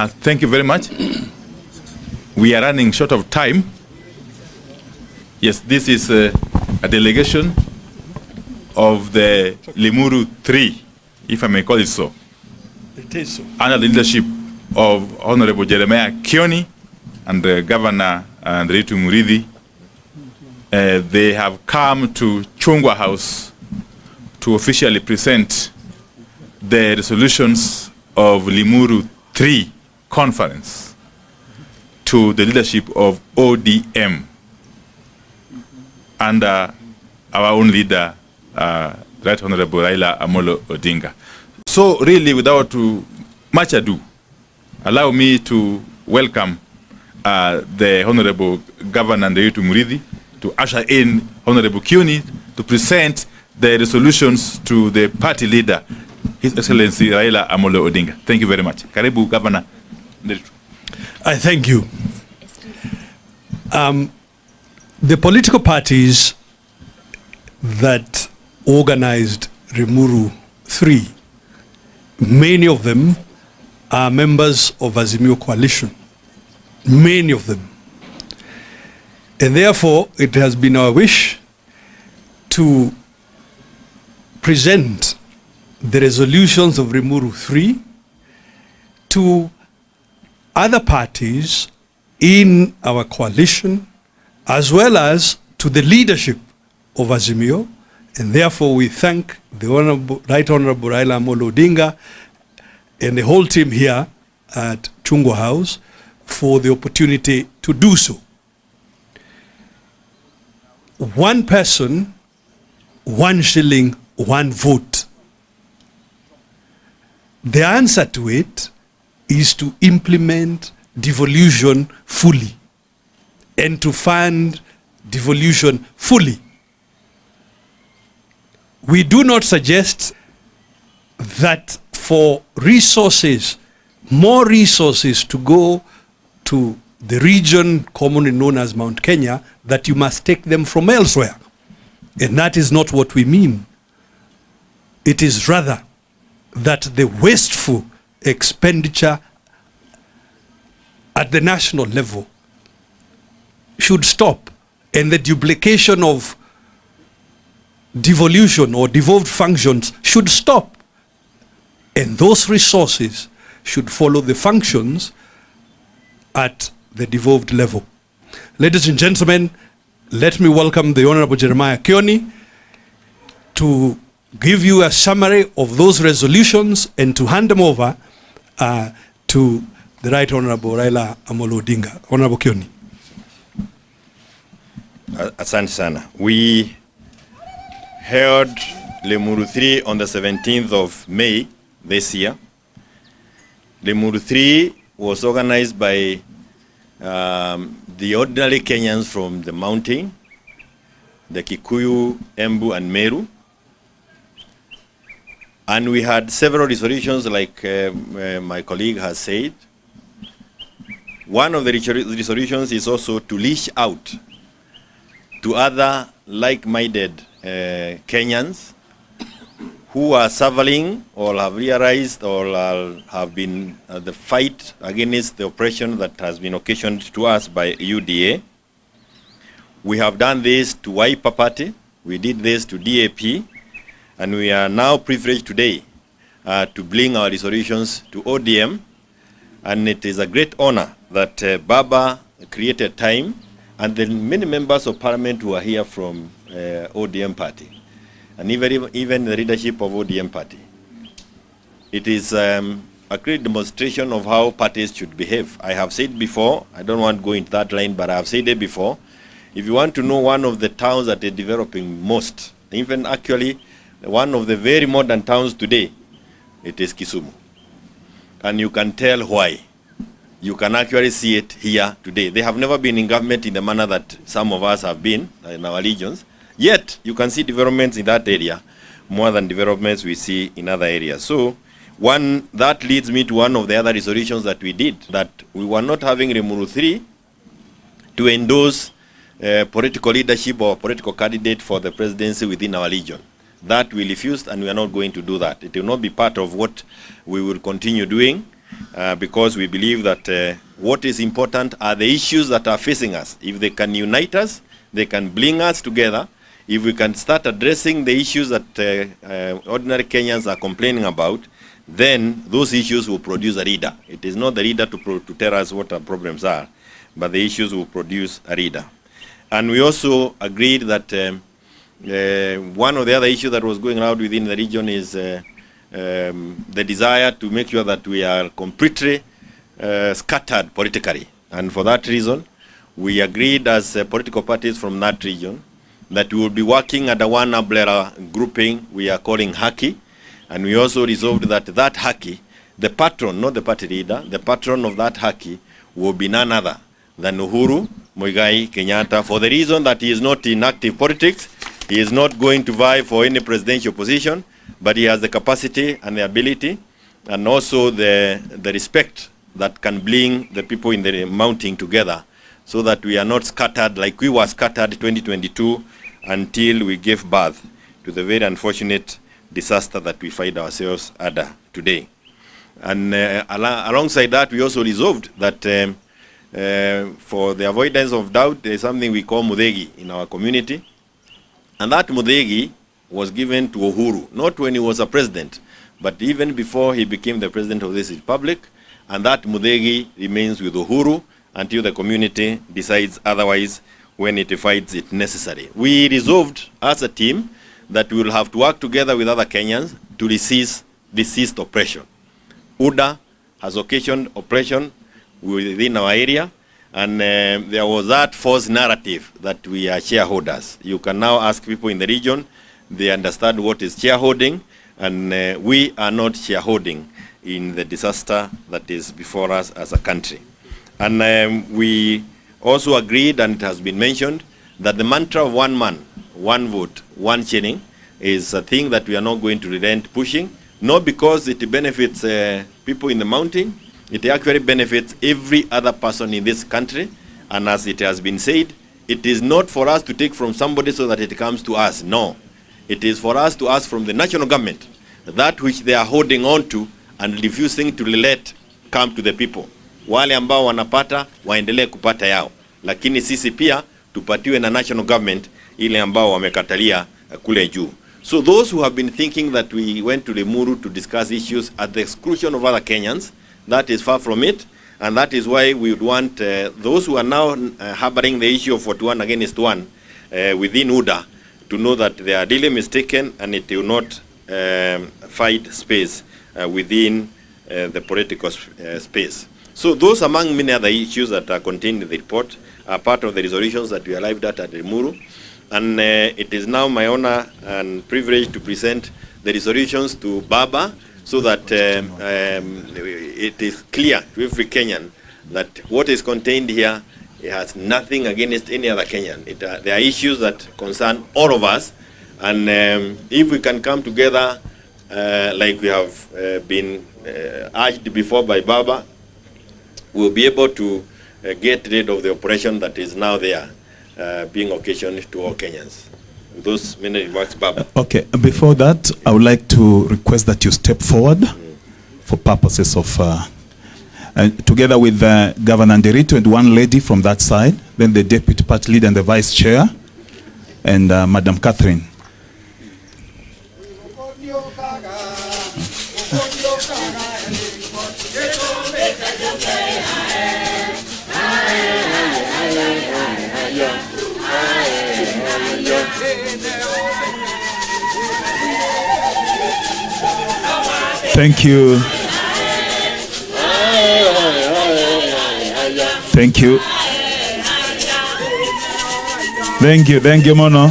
Thank you very much. We are running short of time. Yes, this is a delegation of the Limuru 3, if I may call it so. It is so. Under the leadership of Honorable Jeremiah Kioni and Governor Nderitu Murithi. They have come to Chungwa House to officially present the resolutions of Limuru 3 conference to the leadership of ODM under our own leader, Right Honorable Raila Amolo Odinga. So really, without much ado, allow me to welcome the Honorable Governor Nderitu Murithi to usher in Honorable Kioni to present the resolutions to the party leader, His Excellency Raila Amolo Odinga. Thank you very much. Karibu, Governor. I thank you. The political parties that organized Limuru 3, many of them are members of Azimio Coalition. Many of them. And therefore, it has been our wish to present the resolutions of Limuru 3 to other parties in our coalition, as well as to the leadership of Azimio. And therefore, we thank the Right Honorable Raila Amolo Odinga and the whole team here at Chungwa House for the opportunity to do so. One person, 1 shilling, 1 vote. The answer to it is to implement devolution fully and to fund devolution fully. We do not suggest that for resources, more resources to go to the region commonly known as Mount Kenya, that you must take them from elsewhere. And that is not what we mean. It is rather that the wasteful expenditure at the national level should stop, and the duplication of devolution or devolved functions should stop. And those resources should follow the functions at the devolved level. Ladies and gentlemen, let me welcome the Honorable Jeremiah Kioni to give you a summary of those resolutions and to hand them over to the Right Honorable Raila Amolo Odinga. Honorable Kioni. Asante sana. We held Limuru 3 on the 17th of May this year. Limuru 3 was organized by the ordinary Kenyans from the mountain, the Kikuyu, Embu, and Meru. And we had several resolutions, like my colleague has said. One of the resolutions is also to reach out to other like-minded Kenyans who are suffering or have realized or have been the fight against the oppression that has been occasioned to us by UDA. We have done this to Wiper Party, we did this to DAP, and we are now privileged today to bring our resolutions to ODM. And it is a great honor that Baba created time, and the many members of parliament who are here from ODM party, and even the leadership of ODM party. It is a great demonstration of how parties should behave. I have said before, I don't want to go into that line, but I have said it before. If you want to know one of the towns that are developing most, even actually one of the very modern towns today, it is Kisumu. And you can tell why. You can actually see it here today. They have never been in government in the manner that some of us have been in our regions. Yet, you can see developments in that area more than developments we see in other areas. So, that leads me to one of the other resolutions that we did, that we were not having Limuru 3 to endorse political leadership or political candidate for the presidency within our region. That we refused, and we are not going to do that. It will not be part of what we will continue doing. because we believe that what is important are the issues that are facing us. If they can unite us, they can bring us together. If we can start addressing the issues that ordinary Kenyans are complaining about, then those issues will produce a leader. It is not the leader to tell us what our problems are, but the issues will produce a leader. And we also agreed that one of the other issues that was going around within the region is the desire to make sure that we are completely scattered politically. And for that reason, we agreed as political parties from that region that we will be working under one umbrella grouping we are calling Haki. And we also resolved that that Haki, the patron, not the party leader, the patron of that Haki will be none other than Uhuru Kenyatta, for the reason that he is not in active politics. He is not going to vie for any presidential position, but he has the capacity and the ability and also the respect that can bring the people in the mountain together so that we are not scattered like we were scattered 2022 until we gave birth to the very unfortunate disaster that we find ourselves under today. And alongside that, we also resolved that for the avoidance of doubt, there is something we call Mudegi in our community. And that Mudegi was given to Uhuru, not when he was a president, but even before he became the president of this republic. And that Mudegi remains with Uhuru until the community decides otherwise when it finds it necessary. We resolved as a team that we will have to work together with other Kenyans to resist oppression. UDA has occasioned oppression within our area, and there was that false narrative that we are shareholders. You can now ask people in the region, they understand what is shareholding, and we are not shareholding in the disaster that is before us as a country. And we also agreed, and it has been mentioned, that the mantra of one man, one vote, one shilling is a thing that we are not going to relent pushing, not because it benefits people in the mountain, it actually benefits every other person in this country. And as it has been said, it is not for us to take from somebody so that it comes to us. No, it is for us to ask from the national government that which they are holding on to and refusing to let come to the people. Wale ambao wanapata waendelee kupata yao, lakini sisi pia tupatiwe na national government ile ambao wamekatalia kule juu. So those who have been thinking that we went to Limuru to discuss issues at the exclusion of other Kenyans, that is far from it, and that is why we would want those who are now harboring the issue of 41 against 1 within UDA to know that they are really mistaken, and it will not find space within the political space. So those, among many other issues that are contained in the report, are part of the resolutions that we arrived at Limuru. And it is now my honor and privilege to present the resolutions to Baba, so that it is clear to every Kenyan that what is contained here, it has nothing against any other Kenyan. There are issues that concern all of us, and if we can come together like we have been urged before by Baba, we'll be able to get rid of the oppression that is now there being occasioned to all Kenyans. Those many remarks, Baba. Okay, before that, I would like to request that you step forward for purposes of, together with Governor Nderito and one lady from that side, then the Deputy Party Leader and the Vice Chair, and Madam Catherine. Thank you. Thank you. Thank you, Mono.